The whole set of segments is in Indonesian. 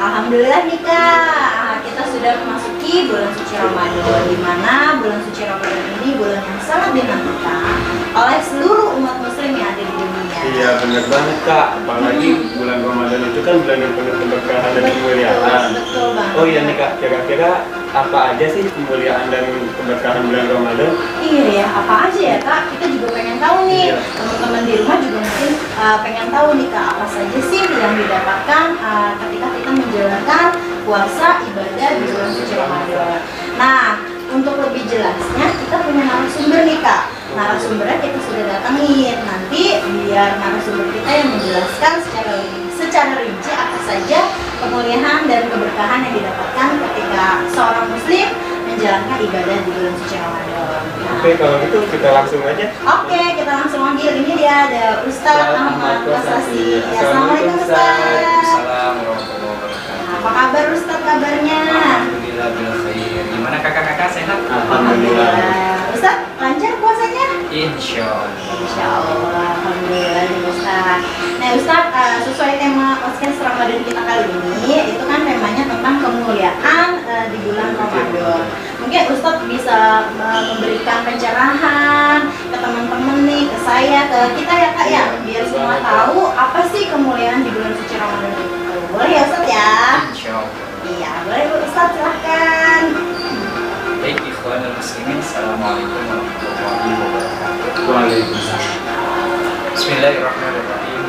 Alhamdulillah nih Kak, kita sudah memasuki bulan suci Ramadan, di mana bulan suci Ramadan ini bulan yang sangat dinantikan oleh seluruh umat muslim yang ada di dunia. Iya benar banget Kak, apalagi bulan Ramadan itu kan bulan yang penuh keberkahan dan kemuliaan. Betul banget. Oh iya nih Kak, kira-kira apa aja sih kemuliaan dan keberkahan bulan Ramadan? Iya ya, apa aja ya Kak? Kita juga pengen tahu nih. Iya. Teman-teman di rumah juga mungkin pengen tahu nih Kak, apa saja sih yang didapatkan ketika kita menjalankan puasa ibadah di bulan suci Ramadan. Nah, untuk lebih jelasnya kita punya narasumber nih Kak. Narasumbernya kita sudah datangin. Nanti biar narasumber kita yang menjelaskan secara rinci apa saja kemuliaan dan keberkahan yang didapatkan ketika seorang muslim menjalankan ibadah di bulan suci Ramadan. Nah, Oke, kalau gitu kita langsung aja. Oke, kita langsung panggil. Ini dia ada Ustadz Ahmad Kosasi. Ya, Assalamualaikum Ustadz. Assalamualaikum warahmatullahi wabarakatuh. Apa kabar Ustadz kabarnya? Alhamdulillah bil khair. Gimana kakak-kakak sehat? Alhamdulillah. Ustadz, lancar puasanya? Insya Allah. Insya Allah, Alhamdulillah nih Ustadz. Nah Ustadz, sesuai tema podcast Ramadan kita kali ini, itu kan temanya tentang kemuliaan di bulan Ramadan. Mungkin Ustadz bisa memberikan pencerahan ke teman-teman nih, ke saya, ke kita ya Kak ya, biar semua tahu apa sih kemuliaan di bulan suci Ramadan itu. Boleh ya Ustadz ya? Insya Allah. Iya, boleh Bu Ustadz, silahkan. Baik ikhwanul muslimin, assalamualaikum warahmatullahi wabarakatuh. Waalaikumsalam. Bismillahirrahmanirrahim.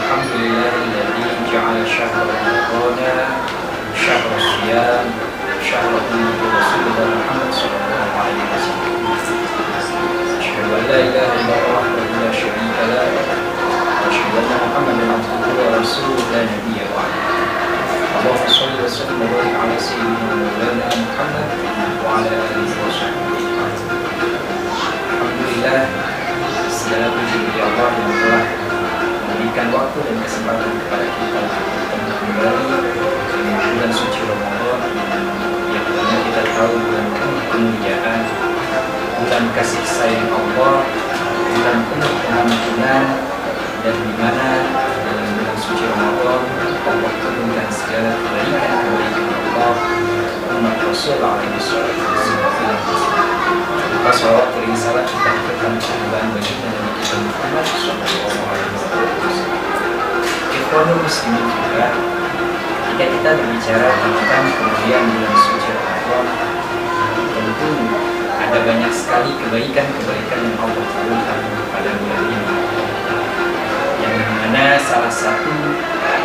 Alhamdulillahilladzi ja'ala syahra Ramadan syahra siyam syahra Rasulullah Muhammad sallallahu alaihi wasallam. Asyhadu an la ilaha illallah wa la syarika lah. Wa asyhadu anna Muhammadan abduhu wa rasuluhu la nabiyya ba'dahu. Allahumma shalli wa sallim wa barik ala sayyidina Maulana Muhammad wa ala alihi wa sahbihi. Alhamdulillah, segala puji bagi Allah yang telah memberikan waktu dan kesempatan kepada kita untuk bertemu kembali di bulan suci Ramadan yang mana kita tahu bulan penuh kemuliaan, bulan kasih sayang Allah, bulan penuh pengampunan, dan di mana dalam bulan suci Ramadan Allah turunkan segala kebaikan Allah umat Rasul alaihi wasallam. Maka salawat dan salam kita aturkan kemuliaan baginda Nabi kita Muhammad sallallahu alaihi wasallam. Ikhwanul muslimin juga, ketika kita berbicara tentang kemuliaan bulan suci Ramadan, tentu ada banyak sekali kebaikan-kebaikan yang Allah turunkan pada bulan ini. Yang mana salah satu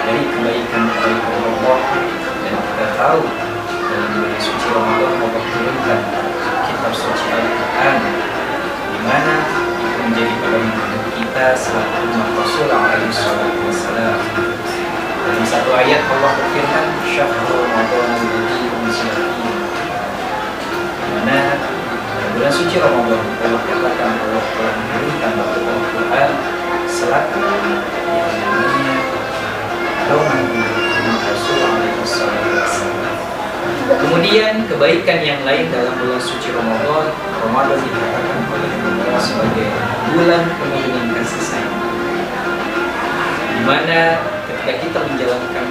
dari kebaikan-kebaikan Allah, dan kita tahu dalam bulan suci Ramadan Allah turunkan kitab suci Al-Quran, di mana itu menjadi pedoman hidup kita selaku umat Rasul alaihi wasallam. Dalam satu ayat Allah berfirman, "Syahrul Ramadan alladzi unzila fihi", di mana pada bulan suci Ramadan Allah katakan Allah telah menurunkan Al-Quran selaku yang namanya pedoman umat Rasul alaihi wasallam. Kemudian kebaikan yang lain dalam bulan suci Ramadan dikatakan oleh Allah sebagai bulan penuh dengan kasih sayang, di mana ketika kita menjalankan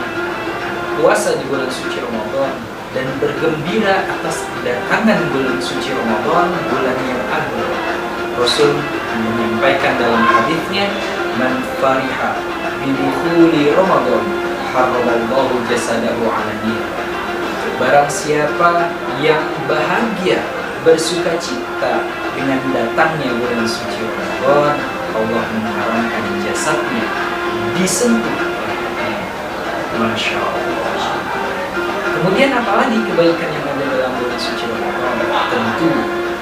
puasa di bulan suci Ramadan dan bergembira atas kedatangan bulan suci Ramadan, bulan yang agung, Rasul menyampaikan dalam hadisnya, "Man fariha bi dukhuli Ramadan harramallahu jasadahu 'ala nar." Barang siapa yang bahagia, bersuka cita dengan datangnya bulan suci Ramadan, Allah mengharamkan jasadnya disentuh oleh api. Masya Allah. Kemudian apalagi kebaikan yang ada dalam bulan suci Ramadan? Tentu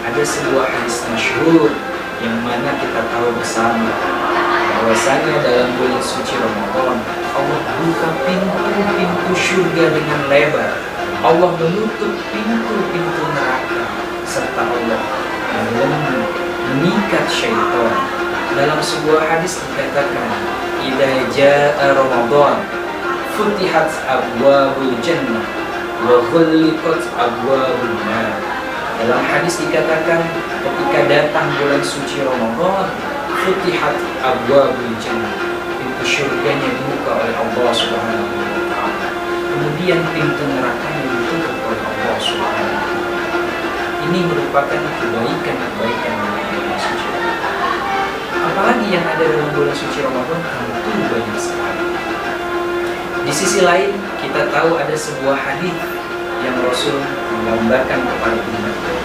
ada sebuah hadis masyhur yang mana kita tahu bersama bahwasanya dalam bulan suci Ramadan Allah buka pintu-pintu surga dengan lebar. Allah menutup pintu-pintu neraka, serta Allah mengikat syaitan. Dalam sebuah hadis dikatakan, "Idza jaa Ramadan futihat abwabul jannah wa ghulliqat abwabun nar." Dalam hadis dikatakan, ketika datang bulan suci Ramadan, futihat abwabul jannah, pintu surganya dibuka oleh Allah Subhanahu wa taala. kemudian pintu nerakanya ditutup oleh Allah Subhanahu wa Ta'ala. Ini merupakan kebaikan-kebaikan dalam bulan suci. Apalagi yang ada dalam bulan suci Ramadan tentu banyak sekali. Di sisi lain kita tahu ada sebuah hadis yang Rasul menggambarkan kepada umatnya.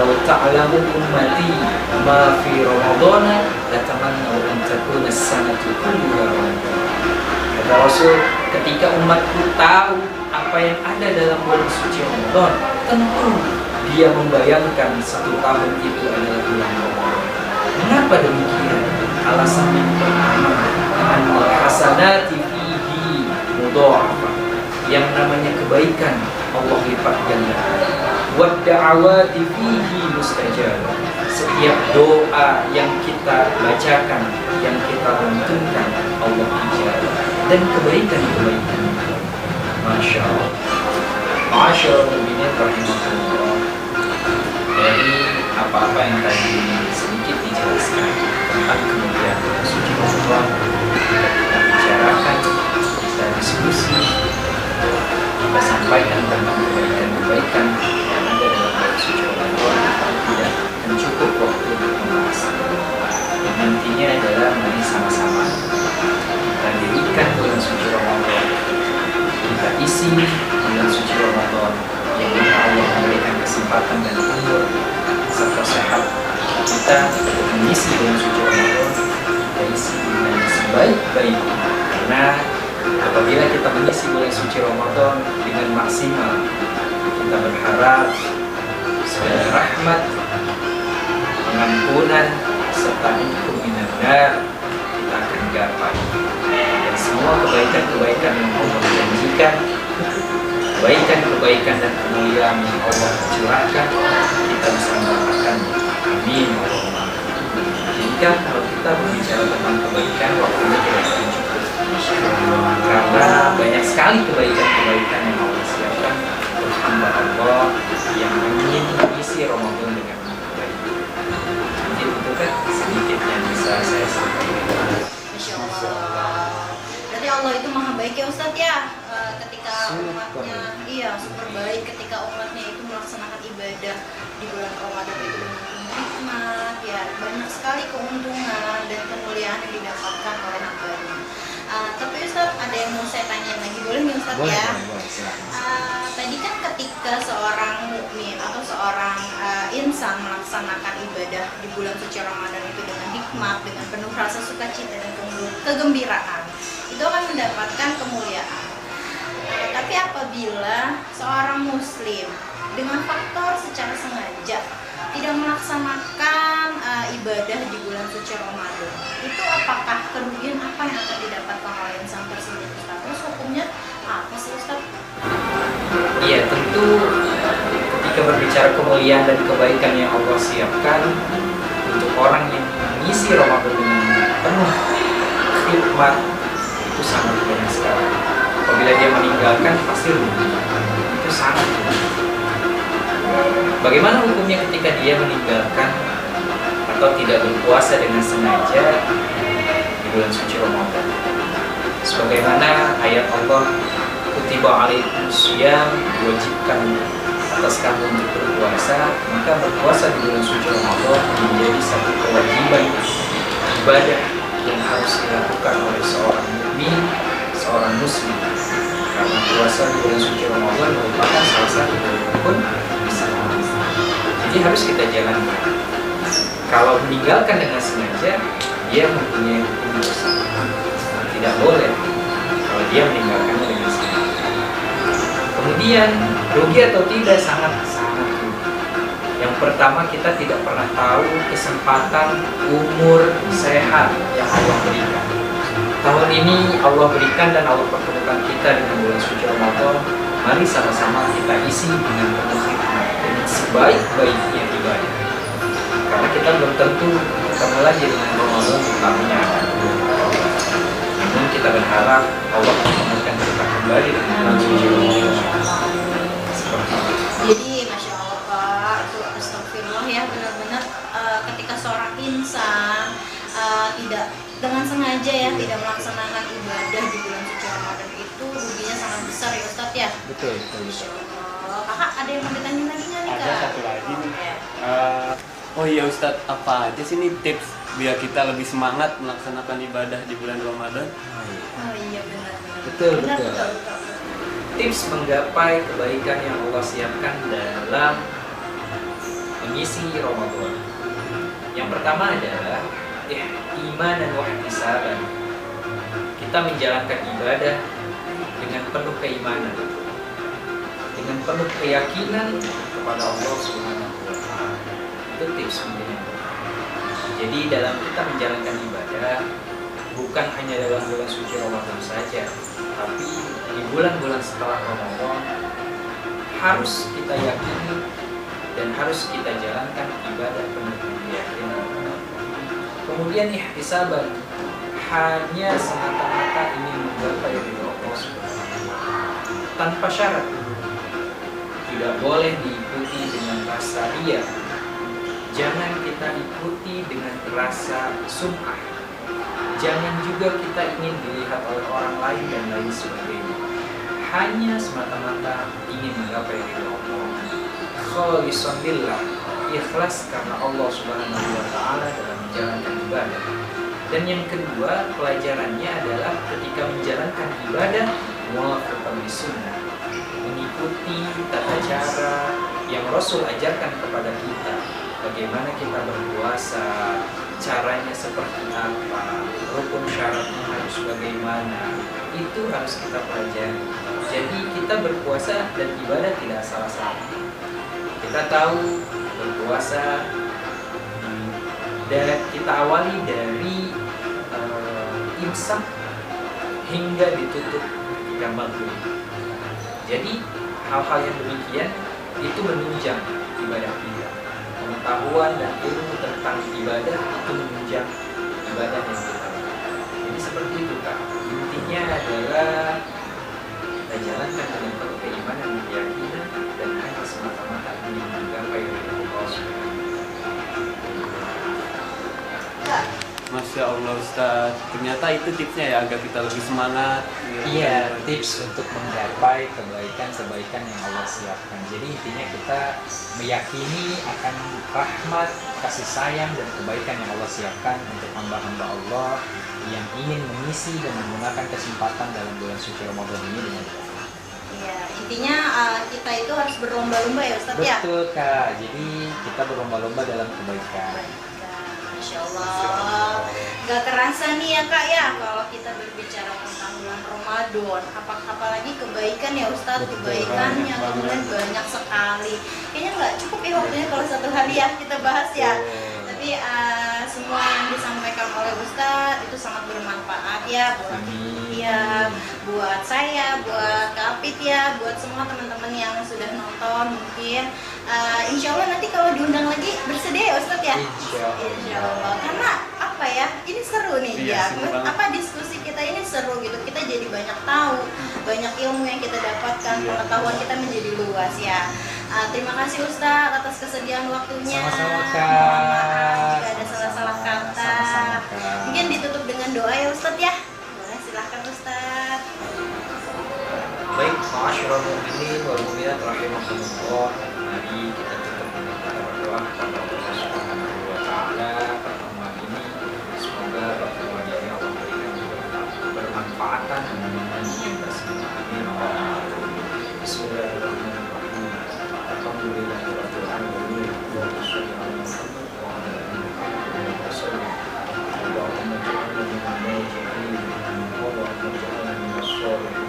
Lau ta'lamu ummati ma fi Ramadana latamannaw an takuna as-sanatu kulluha Ramadan. Kata Rasul, ketika umatku tahu apa yang ada dalam bulan suci Ramadan, tentu dia membayangkan satu tahun itu adalah bulan Ramadan. Mengapa demikian? Alasan yang pertama, annal hasanati fihi mudha'afah. Yang namanya kebaikan Allah lipat ganda. Wad da'awati fihi mustajabah. Setiap doa yang kita bacakan, yang kita lantunkan, Allah ijabah. Dan kebaikan-kebaikan itu, Masya Allah. Ma'asyarul mu'minin rahimahullah. Dari apa-apa yang tadi sedikit dijelaskan tentang kemuliaan suci Ramadan, kita bicarakan, kita diskusi, kita sampaikan tentang kebaikan-kebaikan yang ada dalam bulan suci Ramadan, tidak akan cukup waktu untuk membahas. Yang nantinya adalah mari sama-sama kita dirikan bulan suci Ramadan, kita isi bulan suci Ramadan yang mana Allah memberikan kesempatan dan umur serta sehat kita mengisi bulan suci Ramadan, kita isi dengan sebaik-baiknya. Karena apabila kita mengisi bulan suci Ramadan dengan maksimal, kita berharap segala rahmat, pengampunan serta hukum minan nar kita akan gapai. Dan semua kebaikan-kebaikan yang Allah janjikan, kebaikan-kebaikan dan kemuliaan yang Allah curahkan, kita bisa mendapatkan. Amin. Jika kalau kita berbicara tentang kebaikan, waktunya tidak akan cukup. Karena banyak sekali kebaikan-kebaikan yang Allah siapkan untuk hamba Allah yang ingin mengisi Ramadan dengan baik. Jadi itu kan sedikit yang bisa saya sampaikan. Masya Allah. Berarti Allah itu maha baik ya Ustadz ya. Ketika umatnya, iya super baik ketika umatnya itu melaksanakan ibadah di bulan Ramadan itu dengan hikmat, ya banyak sekali keuntungan dan kemuliaan yang didapatkan oleh hambanya. Tapi Ustadz ada yang mau saya tanya lagi, boleh nih Ustadz ya? Tadi kan ketika seorang mukmin atau seorang insan melaksanakan ibadah di bulan suci Ramadan itu dengan hikmat, dengan penuh rasa sukacita dan kegembiraan, itu akan mendapatkan kemuliaan. Tapi apabila seorang muslim dengan faktor secara sengaja tidak melaksanakan ibadah di bulan suci Ramadan, itu apakah kerugian apa yang akan didapatkan oleh insan tersebut Ustaz? Terus hukumnya apa sih Ustaz? Iya, tentu ketika berbicara kemuliaan dan kebaikan yang Allah siapkan untuk orang yang mengisi Ramadan dengan penuh hikmat, itu sangat banyak sekali. Apabila dia meninggalkan pasti rugi. Itu sangat rugi. Bagaimana hukumnya ketika dia meninggalkan atau tidak berpuasa dengan sengaja di bulan suci Ramadan? Sebagaimana ayat Allah, kutiba alaikumusiyam, diwajibkan atas kamu untuk berpuasa, maka berpuasa di bulan suci Ramadan menjadi satu kewajiban ibadah yang harus dilakukan oleh seorang mukmin, seorang muslim. Karena puasa di bulan suci Ramadan merupakan salah satu rukun Islam. Jadi harus kita jalankan. Kalau meninggalkan dengan sengaja, dia mempunyai hukum dosa. Tidak boleh kalau dia meninggalkannya dengan sengaja. Kemudian rugi atau tidak, sangat rugi. Yang pertama, kita tidak pernah tahu kesempatan umur sehat yang Allah berikan. Tahun ini Allah berikan dan Allah pertemukan kita dengan bulan suci Ramadan. Mari sama-sama kita isi dengan penuh hikmat, dengan sebaik-baiknya ibadah. Karena kita belum tentu ketemu lagi dengan Ramadan di tahun yang akan datang. Namun kita berharap Allah mempertemukan kita kembali dengan bulan suci Ramadan. Seperti itu. Jadi Masya Allah Pak, itu astagfirullah ya, benar-benar ketika seorang insan tidak dengan sengaja ya tidak melaksanakan ibadah di bulan suci Ramadan itu ruginya sangat besar ya Ustadz ya. Betul, betul, betul. Oh, kakak ada yang mau ditanya lagi nggak nih, Ada Kak? satu lagi nih. Oke. Oh iya Ustadz, apa aja sih nih tips biar kita lebih semangat melaksanakan ibadah di bulan Ramadan? Oh iya benar. Betul, Benar, betul. betul. Tips menggapai kebaikan yang Allah siapkan dalam mengisi Ramadan. Yang pertama adalah iman dan wahtisaban. Kita menjalankan ibadah dengan penuh keimanan, dengan penuh keyakinan kepada Allah Subhanahu wa Ta'ala. Itu tips penting. Jadi dalam kita menjalankan ibadah bukan hanya dalam bulan suci Ramadan saja, tapi di bulan-bulan setelah Ramadan harus kita yakini dan harus kita jalankan ibadah penuh keyakinan. Kemudian ihtisaban, hanya semata-mata ingin menggapai ridho Allah Subhanahu wa Ta'ala tanpa syarat. Tidak boleh diikuti dengan rasa ria. Jangan kita ikuti dengan rasa sum'ah. Jangan juga kita ingin dilihat oleh orang lain dan lain sebagainya. Hanya semata-mata ingin menggapai ridho Allah. Khalisan lillah, ikhlas karena Allah Subhanahu wa Ta'ala dalam menjalankan ibadah. Dan yang kedua, pelajarannya adalah ketika menjalankan ibadah muwafiqan lisunnah, mengikuti tata cara yang Rasul ajarkan kepada kita. Bagaimana kita berpuasa, caranya seperti apa, rukun syaratnya harus bagaimana, itu harus kita pelajari. Jadi kita berpuasa dan ibadah tidak salah-salah. Kita tahu berpuasa dan kita awali dari imsak hingga ditutup ketika maghrib. Jadi hal-hal yang demikian itu menunjang ibadah kita. Pengetahuan dan ilmu tentang ibadah itu menunjang ibadah yang kita lakukan. Jadi seperti itu Kak. Intinya adalah kita jalankan dengan penuh keimanan dan keyakinan dan hanya semata-mata ingin menggapai ridho Allah Subhanahu wa Ta'ala. Masya Allah Ustadz, ternyata itu tipsnya ya agar kita lebih semangat. Iya, tips untuk menggapai kebaikan-kebaikan yang Allah siapkan. Jadi intinya kita meyakini akan rahmat, kasih sayang dan kebaikan yang Allah siapkan untuk hamba-hamba Allah yang ingin mengisi dan menggunakan kesempatan dalam bulan suci Ramadan ini dengan baik. Iya, intinya kita itu harus berlomba-lomba ya Ustadz ya. Betul Kak, jadi kita berlomba-lomba dalam kebaikan. Masya Allah, gak kerasa nih ya Kak ya kalau kita berbicara tentang bulan Ramadan, apalagi kebaikan ya Ustadz, Betul, kebaikannya kemudian banyak sekali. Kayaknya nggak cukup ya waktunya kalau satu hari ya kita bahas ya. Tapi semua yang disampaikan oleh Ustadz itu sangat bermanfaat ya buat ya, buat saya, buat Kak Apit ya, buat semua teman-teman yang sudah nonton mungkin. Insya Allah nanti kalau diundang lagi bersedia ya Ustadz ya. Insya Allah. Karena apa ya? Ini seru nih Iya, ya. seru banget. Apa diskusi kita ini seru gitu. Kita jadi banyak tahu, banyak ilmu yang kita dapatkan, Iya. pengetahuan kita menjadi luas ya. Terima kasih Ustadz atas kesediaan waktunya. Sama-sama Kak. Mohon maaf jika ada salah-salah kata. Sama-sama, Kak. Mungkin ditutup dengan doa ya Ustadz ya. Boleh, silahkan Ustadz. Baik, ma'asyiral mu'minin wal mu'minat rahimakumullah. Mari kita tutup dengan kita berdoa kepada Allah Subhanahu wa Ta'ala. Pertemuan ini semoga pertemuan ini Allah berikan bermanfaatan dan kita semua. Amin. Bismillahirrahmanirrahim. Alhamdulillahirabbil alamin. Wa sholli ala Muhammad wa ala alihi wa sallam. Allahumma ij'alna minal najihin wa Allahumma ij'alna minas sholihin.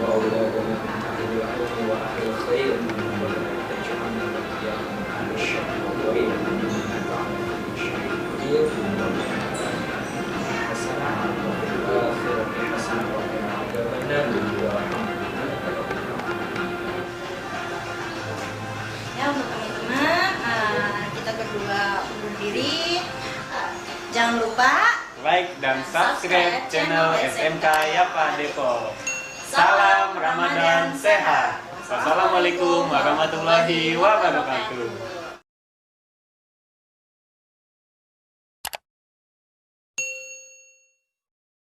وأولادنا من العلم وأهل الخير ولا تجعلنا وإياهم من أهل الشر وإلى إنك على كل شيء قدير حسنة وفي الآخرة حسنة وقنا عذاب النار والحمد لله رب العالمين. Ya untuk teman-teman, kita berdua undur diri. Jangan lupa Like dan subscribe channel SMK Yapa Depok. Salam Ramadan sehat. Wassalamualaikum warahmatullahi wabarakatuh.